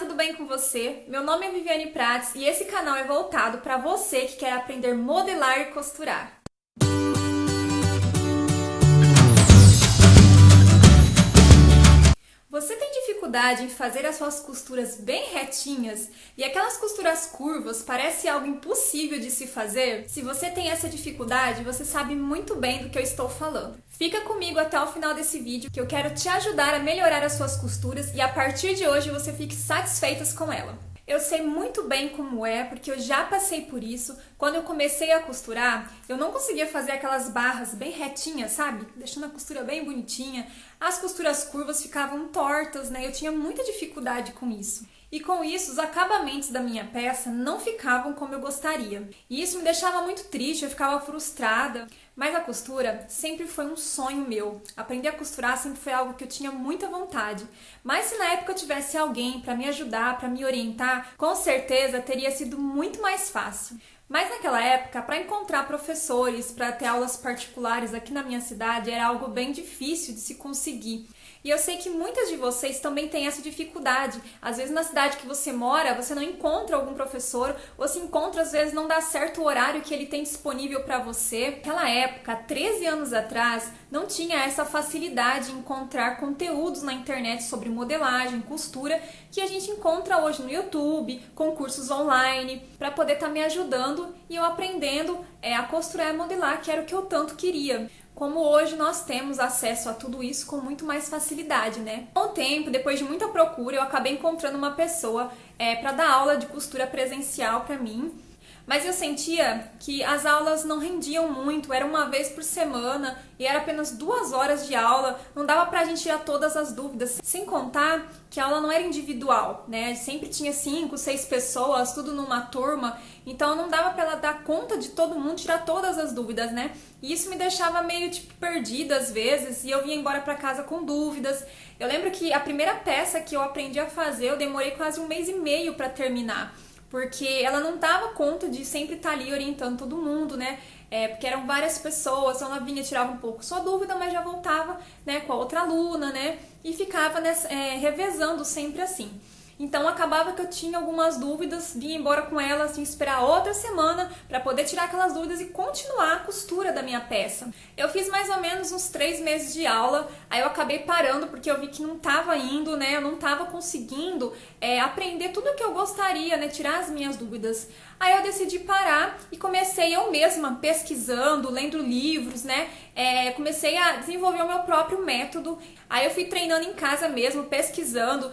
tudo bem com você? Meu nome é Viviane Prates e esse canal é voltado para você que quer aprender a modelar e costurar. Você tem dificuldade em fazer as suas costuras bem retinhas e aquelas costuras curvas parece algo impossível de se fazer? Se você tem essa dificuldade, você sabe muito bem do que eu estou falando. Fica comigo até o final desse vídeo que eu quero te ajudar a melhorar as suas costuras e a partir de hoje você fique satisfeitas com ela. Eu sei muito bem como é, porque eu já passei por isso. Quando eu comecei a costurar, eu não conseguia fazer aquelas barras bem retinhas, sabe? Deixando a costura bem bonitinha. As costuras curvas ficavam tortas, né? Eu tinha muita dificuldade com isso. E com isso, os acabamentos da minha peça não ficavam como eu gostaria. E isso me deixava muito triste, eu ficava frustrada. Mas a costura sempre foi um sonho meu. Aprender a costurar sempre foi algo que eu tinha muita vontade. Mas se na época eu tivesse alguém para me ajudar, para me orientar, com certeza teria sido muito mais fácil. Mas naquela época, para encontrar professores, para ter aulas particulares aqui na minha cidade, era algo bem difícil de se conseguir. E eu sei que muitas de vocês também têm essa dificuldade. Às vezes na cidade que você mora, você não encontra algum professor, ou se encontra, às vezes não dá certo o horário que ele tem disponível para você. Naquela época, há 13 anos atrás, não tinha essa facilidade em encontrar conteúdos na internet sobre modelagem, costura, que a gente encontra hoje no YouTube, com cursos online, para poder estar me ajudando e eu aprendendo a costurar e a modelar, que era o que eu tanto queria. Como hoje nós temos acesso a tudo isso com muito mais facilidade, né? Com o tempo, depois de muita procura, eu acabei encontrando uma pessoa para dar aula de costura presencial para mim. Mas eu sentia que as aulas não rendiam muito, era uma vez por semana e era apenas 2 horas de aula, não dava pra gente tirar todas as dúvidas. Sem contar que a aula não era individual, né? Sempre tinha 5, 6 pessoas, tudo numa turma, então não dava pra ela dar conta de todo mundo, tirar todas as dúvidas, né? E isso me deixava meio perdida às vezes e eu vinha embora pra casa com dúvidas. Eu lembro que a primeira peça que eu aprendi a fazer, eu demorei quase 1 mês e meio pra terminar. Porque ela não dava conta de sempre estar ali orientando todo mundo, né? Porque eram várias pessoas, então ela vinha, tirava um pouco sua dúvida, mas já voltava, né, com a outra aluna, né? E ficava revezando sempre assim. Então acabava que eu tinha algumas dúvidas, vinha embora com elas, tinha que esperar outra semana para poder tirar aquelas dúvidas e continuar a costura da minha peça. Eu fiz mais ou menos uns 3 meses de aula, aí eu acabei parando porque eu vi que não estava indo, né? Eu não estava conseguindo aprender tudo o que eu gostaria, né? Tirar as minhas dúvidas. Aí eu decidi parar e comecei eu mesma pesquisando, lendo livros, né? Comecei a desenvolver o meu próprio método. Aí eu fui treinando em casa mesmo, pesquisando,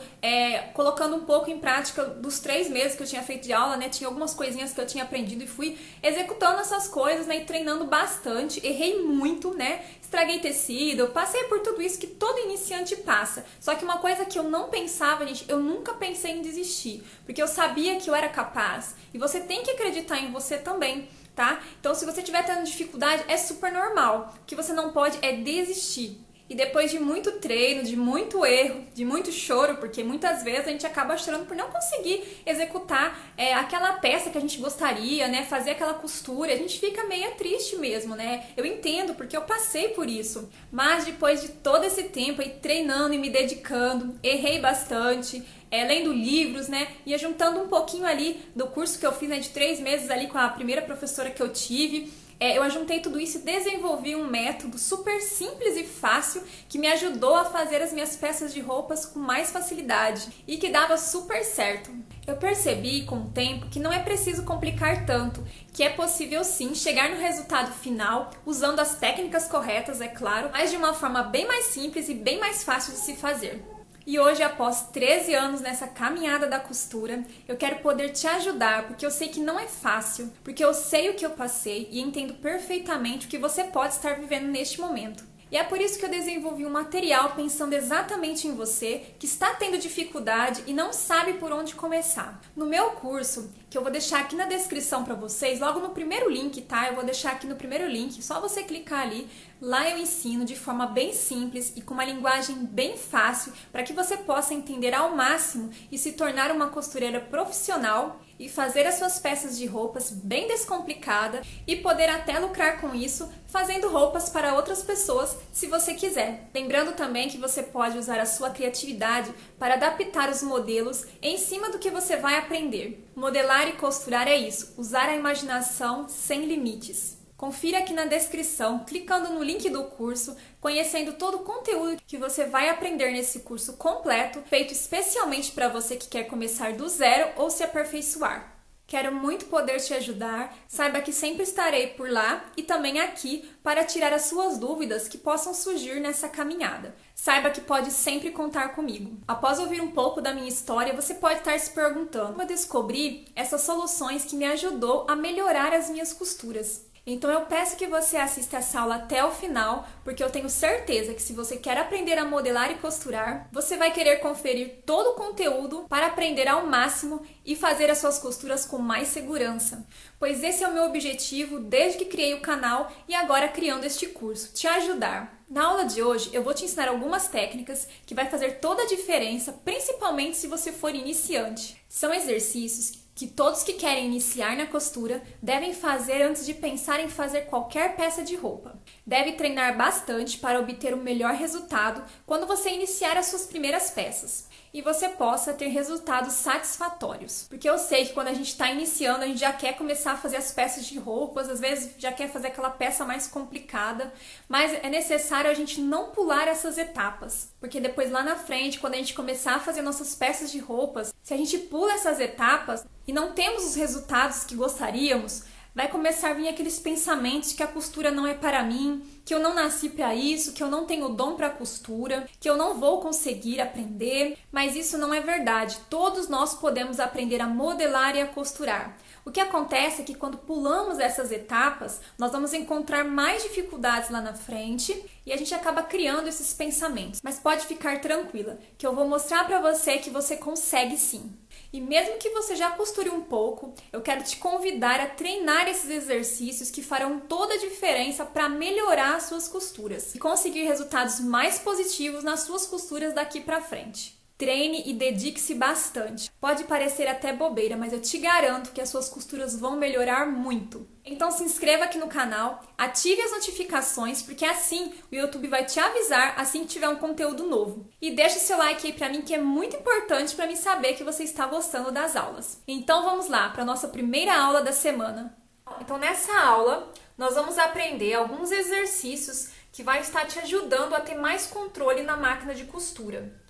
colocando um pouco em prática dos 3 meses que eu tinha feito de aula, né? Tinha algumas coisinhas que eu tinha aprendido e fui executando essas coisas, né? E treinando bastante. Errei muito, né? Estraguei tecido, passei por tudo isso que todo iniciante passa. Só que uma coisa que eu não pensava, gente, eu nunca pensei em desistir, porque eu sabia que eu era capaz. E você tem que acreditar em você também, tá? Então, se você estiver tendo dificuldade, é super normal. O que você não pode é desistir. E depois de muito treino, de muito erro, de muito choro, porque muitas vezes a gente acaba chorando por não conseguir executar aquela peça que a gente gostaria, né? Fazer aquela costura, a gente fica meio triste mesmo, né? Eu entendo, porque eu passei por isso. Mas depois de todo esse tempo aí treinando e me dedicando, errei bastante, lendo livros, né? Ia juntando um pouquinho ali do curso que eu fiz, né, de 3 meses ali com a primeira professora que eu tive. Eu ajuntei tudo isso e desenvolvi um método super simples e fácil que me ajudou a fazer as minhas peças de roupas com mais facilidade e que dava super certo. Eu percebi com o tempo que não é preciso complicar tanto, que é possível sim chegar no resultado final usando as técnicas corretas, é claro, mas de uma forma bem mais simples e bem mais fácil de se fazer. E hoje, após 13 anos nessa caminhada da costura, eu quero poder te ajudar, porque eu sei que não é fácil, porque eu sei o que eu passei e entendo perfeitamente o que você pode estar vivendo neste momento. E é por isso que eu desenvolvi um material pensando exatamente em você, que está tendo dificuldade e não sabe por onde começar. No meu curso, que eu vou deixar aqui na descrição para vocês, logo no primeiro link, tá? Eu vou deixar aqui no primeiro link, só você clicar ali. Lá eu ensino de forma bem simples e com uma linguagem bem fácil para que você possa entender ao máximo e se tornar uma costureira profissional e fazer as suas peças de roupas bem descomplicada e poder até lucrar com isso fazendo roupas para outras pessoas se você quiser. Lembrando também que você pode usar a sua criatividade para adaptar os modelos em cima do que você vai aprender. Modelar e costurar é isso, usar a imaginação sem limites. Confira aqui na descrição, clicando no link do curso, conhecendo todo o conteúdo que você vai aprender nesse curso completo, feito especialmente para você que quer começar do zero ou se aperfeiçoar. Quero muito poder te ajudar, saiba que sempre estarei por lá e também aqui para tirar as suas dúvidas que possam surgir nessa caminhada. Saiba que pode sempre contar comigo. Após ouvir um pouco da minha história, você pode estar se perguntando como eu descobri essas soluções que me ajudou a melhorar as minhas costuras. Então eu peço que você assista essa aula até o final, porque eu tenho certeza que se você quer aprender a modelar e costurar, você vai querer conferir todo o conteúdo para aprender ao máximo e fazer as suas costuras com mais segurança. Pois esse é o meu objetivo desde que criei o canal e agora criando este curso, te ajudar. Na aula de hoje eu vou te ensinar algumas técnicas que vai fazer toda a diferença, principalmente se você for iniciante. São exercícios que todos que querem iniciar na costura devem fazer antes de pensar em fazer qualquer peça de roupa. Deve treinar bastante para obter o melhor resultado quando você iniciar as suas primeiras peças e você possa ter resultados satisfatórios. Porque eu sei que quando a gente está iniciando, a gente já quer começar a fazer as peças de roupas, às vezes já quer fazer aquela peça mais complicada, mas é necessário a gente não pular essas etapas, porque depois lá na frente, quando a gente começar a fazer nossas peças de roupas, se a gente pula essas etapas e não temos os resultados que gostaríamos, vai começar a vir aqueles pensamentos que a costura não é para mim, que eu não nasci para isso, que eu não tenho dom para costura, que eu não vou conseguir aprender, mas isso não é verdade. Todos nós podemos aprender a modelar e a costurar. O que acontece é que quando pulamos essas etapas, nós vamos encontrar mais dificuldades lá na frente e a gente acaba criando esses pensamentos. Mas pode ficar tranquila, que eu vou mostrar para você que você consegue sim. E mesmo que você já costure um pouco, eu quero te convidar a treinar esses exercícios que farão toda a diferença para melhorar as suas costuras e conseguir resultados mais positivos nas suas costuras daqui para frente. Treine e dedique-se bastante. Pode parecer até bobeira, mas eu te garanto que as suas costuras vão melhorar muito. Então se inscreva aqui no canal, ative as notificações, porque assim o YouTube vai te avisar assim que tiver um conteúdo novo. E deixe seu like aí pra mim, que é muito importante para mim saber que você está gostando das aulas. Então vamos lá para a nossa primeira aula da semana. Então nessa aula nós vamos aprender alguns exercícios que vai estar te ajudando a ter mais controle na máquina de costura.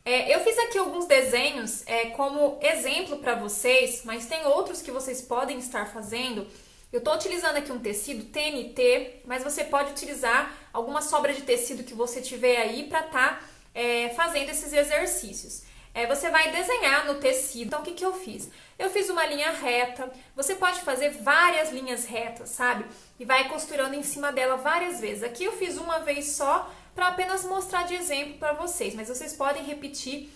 Eu fiz aqui alguns desenhos como exemplo para vocês, mas tem outros que vocês podem estar fazendo. Eu estou utilizando aqui um tecido TNT, mas você pode utilizar alguma sobra de tecido que você tiver aí para estar fazendo esses exercícios. Você vai desenhar no tecido. Então, o que eu fiz? Eu fiz uma linha reta. Você pode fazer várias linhas retas, sabe? E vai costurando em cima dela várias vezes. Aqui eu fiz uma vez só, para apenas mostrar de exemplo para vocês, mas vocês podem repetir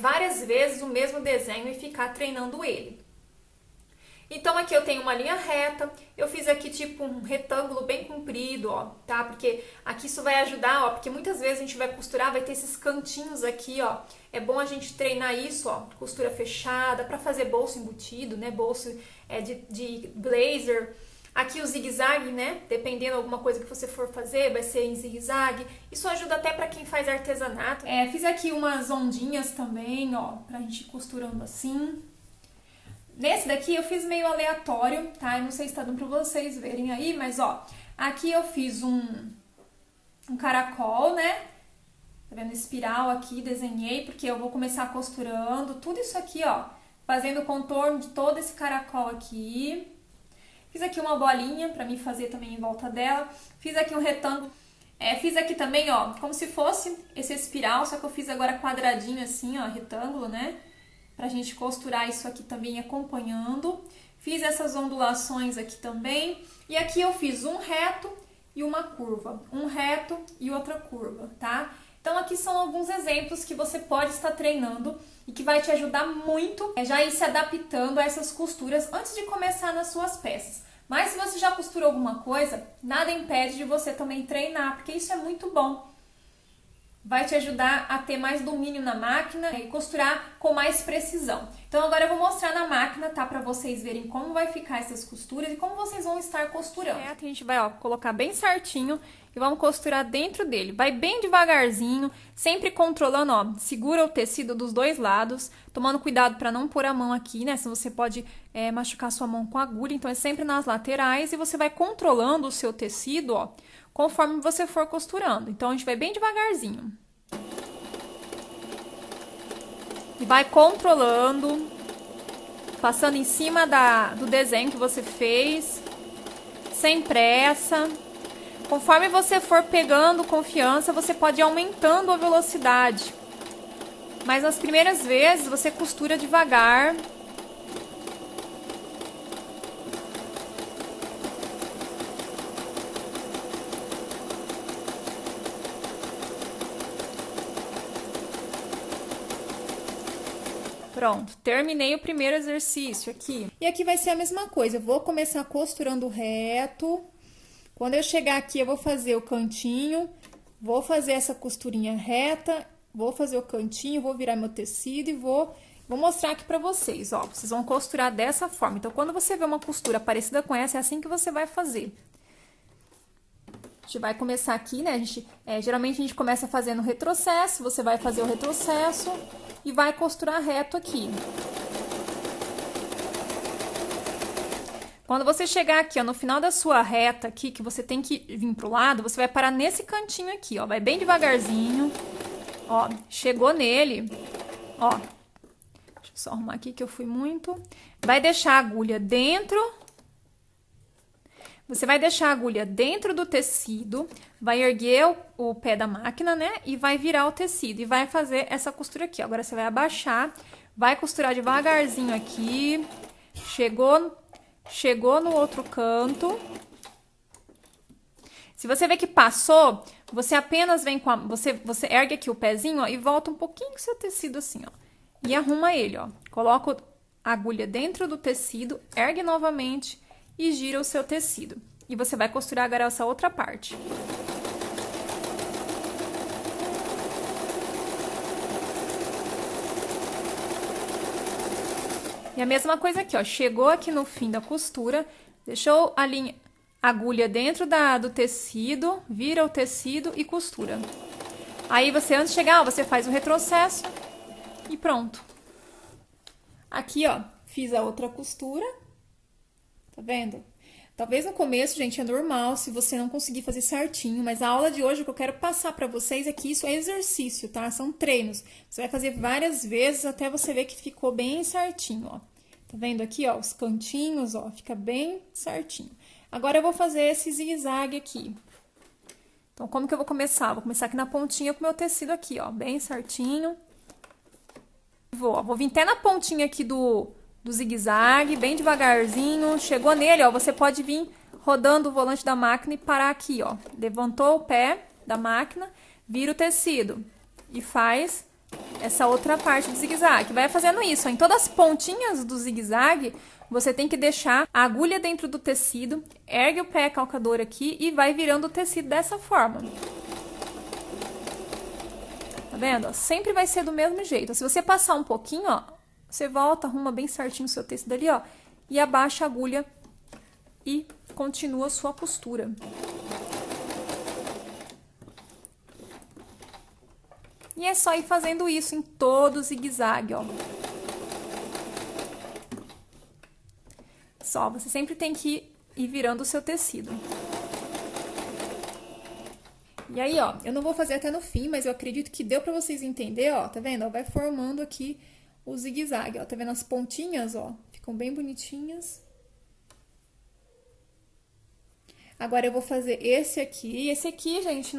várias vezes o mesmo desenho e ficar treinando ele. Então aqui eu tenho uma linha reta, eu fiz aqui tipo um retângulo bem comprido, ó, tá? Porque aqui isso vai ajudar, ó, porque muitas vezes a gente vai costurar, vai ter esses cantinhos aqui, ó. É bom a gente treinar isso, ó, costura fechada, para fazer bolso embutido, né? Bolso de blazer. Aqui o zigue-zague, né? Dependendo de alguma coisa que você for fazer, vai ser em zigue-zague. Isso ajuda até para quem faz artesanato. Fiz aqui umas ondinhas também, ó, pra gente ir costurando assim. Nesse daqui eu fiz meio aleatório, tá? Eu não sei se tá dando pra vocês verem aí, mas ó, aqui eu fiz um caracol, né? Tá vendo? Espiral aqui, desenhei, porque eu vou começar costurando tudo isso aqui, ó. Fazendo o contorno de todo esse caracol aqui. Fiz aqui uma bolinha pra mim fazer também em volta dela. Fiz aqui um retângulo. Fiz aqui também, ó, como se fosse esse espiral, só que eu fiz agora quadradinho assim, ó, retângulo, né? Pra gente costurar isso aqui também acompanhando. Fiz essas ondulações aqui também. E aqui eu fiz um reto e uma curva. Um reto e outra curva, tá? Então aqui são alguns exemplos que você pode estar treinando e que vai te ajudar muito já ir se adaptando a essas costuras antes de começar nas suas peças. Mas se você já costurou alguma coisa, nada impede de você também treinar, porque isso é muito bom. Vai te ajudar a ter mais domínio na máquina e costurar com mais precisão. Então agora eu vou mostrar na máquina, tá? Pra vocês verem como vai ficar essas costuras e como vocês vão estar costurando. A gente vai, colocar bem certinho e vamos costurar dentro dele. Vai bem devagarzinho, sempre controlando, segura o tecido dos dois lados, tomando cuidado para não pôr a mão aqui, né? Senão você pode machucar sua mão com a agulha, então é sempre nas laterais e você vai controlando o seu tecido, conforme você for costurando. Então, a gente vai bem devagarzinho. E vai controlando, passando em cima do desenho que você fez, sem pressa. Conforme você for pegando confiança, você pode ir aumentando a velocidade. Mas nas primeiras vezes, você costura devagar. Pronto, terminei o primeiro exercício aqui. E aqui vai ser a mesma coisa, eu vou começar costurando reto. Quando eu chegar aqui, eu vou fazer o cantinho, vou fazer essa costurinha reta, vou fazer o cantinho, vou virar meu tecido e vou mostrar aqui pra vocês, vocês vão costurar dessa forma. Então, quando você vê uma costura parecida com essa, é assim que você vai fazer. A gente vai começar aqui, né? Geralmente a gente começa fazendo o retrocesso, você vai fazer o retrocesso e vai costurar reto aqui. Quando você chegar aqui, no final da sua reta aqui, que você tem que vir pro lado, você vai parar nesse cantinho aqui, vai bem devagarzinho. Chegou nele, deixa eu só arrumar aqui que eu fui muito. Vai deixar a agulha dentro. Você vai deixar a agulha dentro do tecido, vai erguer o pé da máquina, né? E vai virar o tecido e vai fazer essa costura aqui. Agora, você vai abaixar, vai costurar devagarzinho aqui. Chegou no outro canto. Se você vê que passou, você apenas vem com você ergue aqui o pezinho, e volta um pouquinho o seu tecido assim, e arruma ele, Coloca a agulha dentro do tecido, ergue novamente e gira o seu tecido. E você vai costurar agora essa outra parte. E a mesma coisa aqui, chegou aqui no fim da costura, deixou a agulha dentro do tecido, vira o tecido e costura. Aí você, antes de chegar, você faz o retrocesso e pronto. Aqui, fiz a outra costura. Tá vendo? Talvez no começo, gente, é normal se você não conseguir fazer certinho, mas a aula de hoje, o que eu quero passar pra vocês é que isso é exercício, tá? São treinos. Você vai fazer várias vezes até você ver que ficou bem certinho, Tá vendo aqui, os cantinhos, fica bem certinho. Agora eu vou fazer esse zigue-zague aqui. Então, como que eu vou começar? Vou começar aqui na pontinha com o meu tecido aqui, bem certinho. Vou vir até na pontinha aqui do zigue-zague, bem devagarzinho. Chegou nele, você pode vir rodando o volante da máquina e parar aqui, Levantou o pé da máquina, vira o tecido e faz essa outra parte do zigue-zague. Vai fazendo isso, em todas as pontinhas do zigue-zague, você tem que deixar a agulha dentro do tecido, ergue o pé calcador aqui e vai virando o tecido dessa forma. Tá vendo? Sempre vai ser do mesmo jeito. Se você passar um pouquinho, você volta, arruma bem certinho o seu tecido ali, e abaixa a agulha e continua a sua costura. E é só ir fazendo isso em todo o zigue-zague, Só, você sempre tem que ir virando o seu tecido. E aí, eu não vou fazer até no fim, mas eu acredito que deu pra vocês entender, tá vendo? Vai formando aqui o zigue-zague, tá vendo as pontinhas, ficam bem bonitinhas. Agora eu vou fazer esse aqui. Esse aqui, gente,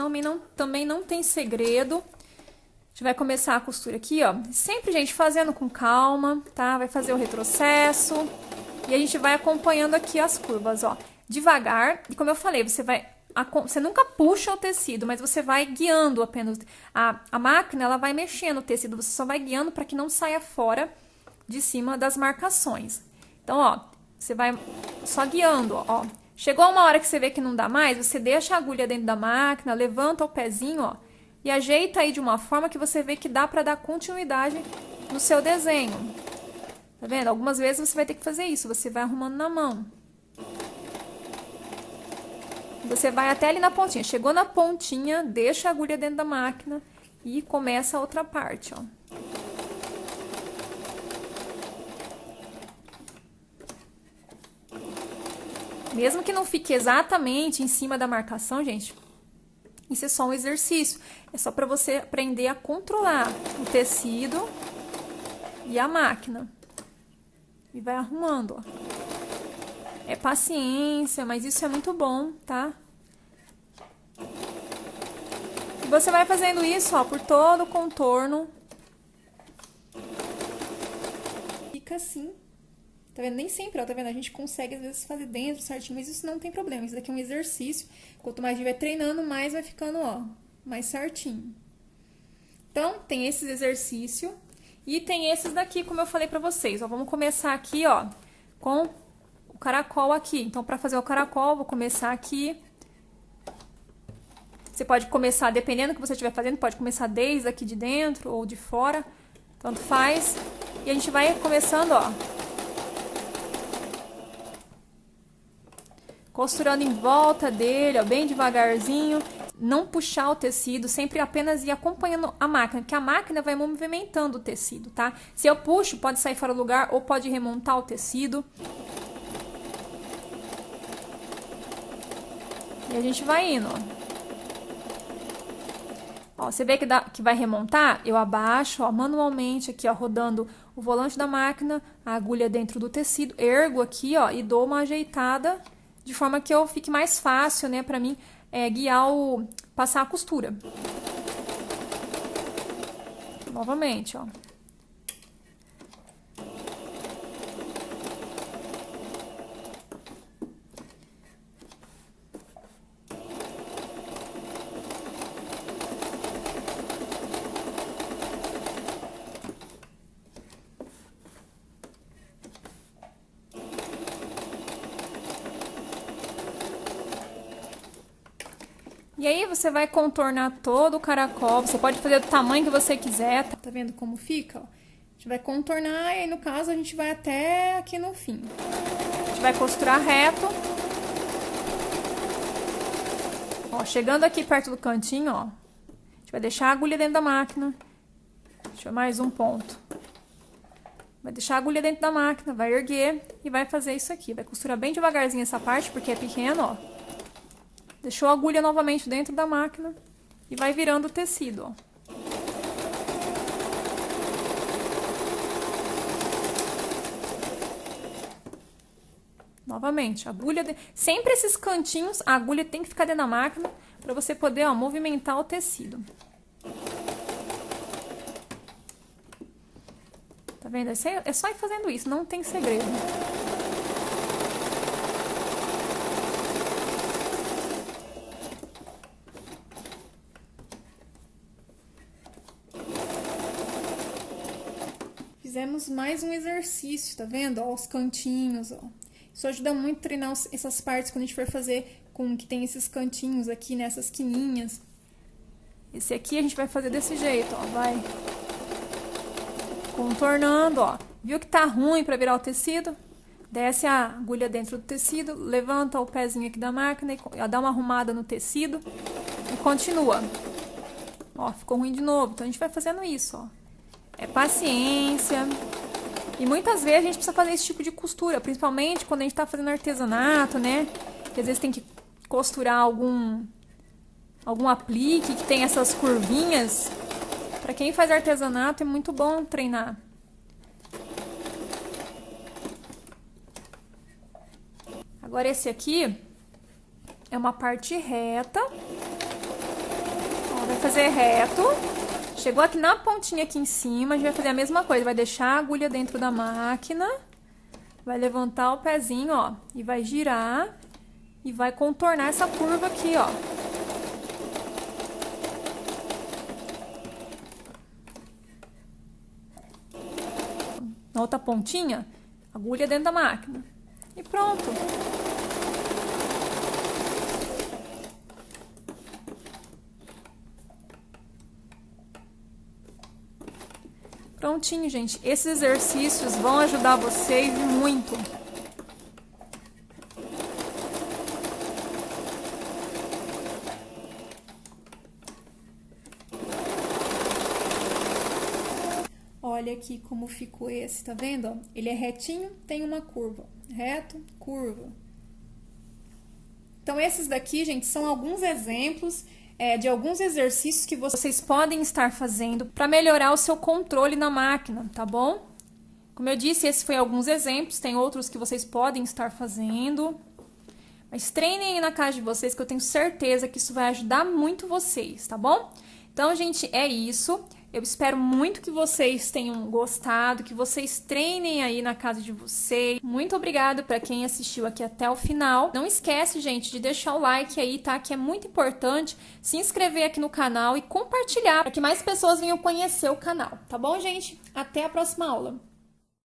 também não tem segredo. A gente vai começar a costura aqui, sempre, gente, fazendo com calma, tá? Vai fazer o retrocesso e a gente vai acompanhando aqui as curvas, devagar. E como eu falei, você vai você nunca puxa o tecido, mas você vai guiando apenas. A máquina, ela vai mexendo o tecido, você só vai guiando para que não saia fora de cima das marcações. Então, ó, você vai só guiando, ó. Chegou uma hora que você vê que não dá mais, você deixa a agulha dentro da máquina, levanta o pezinho, ó, e ajeita aí de uma forma que você vê que dá para dar continuidade no seu desenho. Tá vendo? Algumas vezes você vai ter que fazer isso, você vai arrumando na mão. Você vai até ali na pontinha. Chegou na pontinha, deixa a agulha dentro da máquina e começa a outra parte, ó. Mesmo que não fique exatamente em cima da marcação, gente, isso é só um exercício. É só para você aprender a controlar o tecido e a máquina. E vai arrumando, ó. É paciência, mas isso é muito bom, tá? E você vai fazendo isso, ó, por todo o contorno. Fica assim. Tá vendo? Nem sempre, ó, tá vendo? A gente consegue, às vezes, fazer dentro certinho, mas isso não tem problema. Isso daqui é um exercício. Quanto mais a gente vai treinando, mais vai ficando, ó, mais certinho. Então, tem esses exercícios. E tem esses daqui, como eu falei pra vocês. Ó, vamos começar aqui, ó, com o caracol aqui. Então, pra fazer o caracol, vou começar aqui. Você pode começar, dependendo do que você estiver fazendo, pode começar desde aqui de dentro ou de fora. Tanto faz. E a gente vai começando, ó, costurando em volta dele, ó, bem devagarzinho. Não puxar o tecido, sempre apenas ir acompanhando a máquina, porque a máquina vai movimentando o tecido, tá? Se eu puxo, pode sair fora do lugar ou pode remontar o tecido. E a gente vai indo, ó. Ó, você vê que vai remontar? Eu abaixo, ó, manualmente aqui, ó, rodando o volante da máquina, a agulha dentro do tecido, ergo aqui, ó, e dou uma ajeitada de forma que eu fique mais fácil, né, pra mim guiar passar a costura. Novamente, ó. E aí você vai contornar todo o caracol, você pode fazer do tamanho que você quiser, tá vendo como fica? Ó, a gente vai contornar e aí no caso a gente vai até aqui no fim. A gente vai costurar reto. Ó, chegando aqui perto do cantinho, ó, a gente vai deixar a agulha dentro da máquina. Deixa eu mais um ponto. Vai deixar a agulha dentro da máquina, vai erguer e vai fazer isso aqui. Vai costurar bem devagarzinho essa parte porque é pequeno, ó. Deixou a agulha novamente dentro da máquina e vai virando o tecido, ó. Novamente, a agulha... Sempre esses cantinhos, a agulha tem que ficar dentro da máquina para você poder, ó, movimentar o tecido. Tá vendo? É só ir fazendo isso, não tem segredo. Fizemos mais um exercício, tá vendo? Ó, os cantinhos, ó. Isso ajuda muito a treinar essas partes quando a gente for fazer com que tem esses cantinhos aqui, nessas quininhas. Esse aqui a gente vai fazer desse jeito, ó. Vai contornando, ó. Viu que tá ruim pra virar o tecido? Desce a agulha dentro do tecido, levanta o pezinho aqui da máquina e dá uma arrumada no tecido e continua. Ó, ficou ruim de novo. Então a gente vai fazendo isso, ó. É paciência. E muitas vezes a gente precisa fazer esse tipo de costura, principalmente quando a gente tá fazendo artesanato, né? Que às vezes tem que costurar algum aplique que tem essas curvinhas. Pra quem faz artesanato é muito bom treinar. Agora esse aqui é uma parte reta. Ó, vai fazer reto. Chegou aqui na pontinha aqui em cima, a gente vai fazer a mesma coisa. Vai deixar a agulha dentro da máquina. Vai levantar o pezinho, ó. E vai girar. e vai contornar essa curva aqui, ó. Na outra pontinha, agulha dentro da máquina. E pronto. Prontinho, gente. Esses exercícios vão ajudar vocês muito. Olha aqui como ficou esse, tá vendo? Ó? Ele é retinho, tem uma curva. Reto, curva. Então, esses daqui, gente, são alguns exemplos de alguns exercícios que vocês podem estar fazendo para melhorar o seu controle na máquina, tá bom? Como eu disse, esse foi alguns exemplos, tem outros que vocês podem estar fazendo. Mas treinem aí na casa de vocês, que eu tenho certeza que isso vai ajudar muito vocês, tá bom? Então, gente, é isso. Eu espero muito que vocês tenham gostado, que vocês treinem aí na casa de vocês. Muito obrigada para quem assistiu aqui até o final. Não esquece, gente, de deixar o like aí, tá? Que é muito importante. Se inscrever aqui no canal e compartilhar para que mais pessoas venham conhecer o canal. Tá bom, gente? Até a próxima aula.